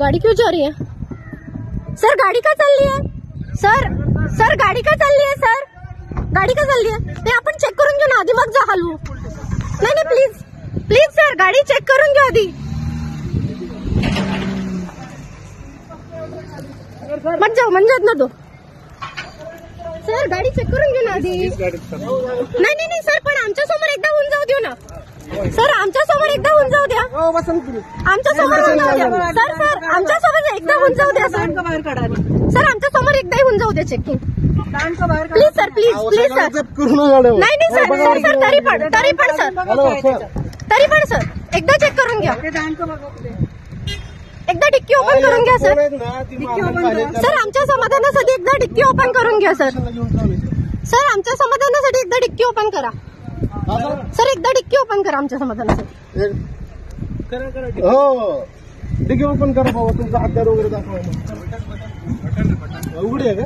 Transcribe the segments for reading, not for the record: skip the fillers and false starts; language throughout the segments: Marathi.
गाड़ी क्यों जा रही है सर? गाड़ी का चल रही है सर? सर गाड़ी का चल रही है सर? गाड़ी का चल रही है ते आपण चेक करून घेऊ ना आधी, मग जा हलवू. नाही नाही प्लीज प्लीज सर, गाडी चेक करून घेऊ आधी. मत जाऊ म्हणजे ना तो सर, गाडी चेक करून घेऊ ना आधी. नाही नाही सर, पण आमच्या समोर एकदा होऊन जाऊ देऊ ना सर. आमच्या समोर एकदा होऊन जाऊ द्या. आमच्या समोर होऊन जाऊ द्या सर. सर आमच्या समोर एकदा होऊन जाऊ द्या सर. सर आमच्या समोर एकदा होऊन जाऊ द्या checking please sir. Please please sir. नाही नाही सर सर सर तरी पण सर एकदा चेक करून घ्या. एकदा डिक्की ओपन करून घ्या सर. सर आमच्या समाधानासाठी एकदा डिक्की ओपन करून घ्या सर. सर आमच्या समाधानासाठी एकदा डिक्की ओपन करा सर. एकदा डिक्की ओपन करा आमच्या समाधानासाठी. हो डिक्की ओपन करा बाबा. तुमचा हत्यार वगैरे दाखवा. उघडी आहे का?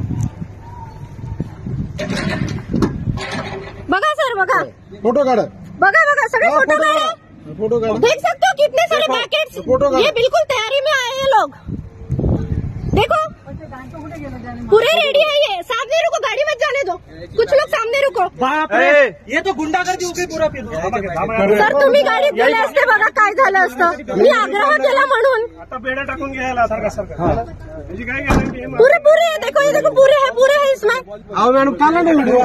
बघा सर बघा. फोटो काढा. बघा बघा सगळे फोटो काढा. फोटो काढा. देख सकते हो कितने सारे पैकेट्स. ये बिल्कुल तैयारी में आए हैं लोग. देखो पूरे रेडी है. ये सामने रुको, गाड़ी मत जाने दो. कुछ लोग सामने रुको. ये तो गुंडागर्दी होगी पूरा. सर तुम्ही गाडीत गेले असते बघा काय झालं असतं. मी आग्रह केला म्हणून. आता बेड्या टाकून घ्यायला सारखा पूरे पूरे देखो, ये देखो पूरे है इसमें. मॅडम काढला ना व्हिडिओ.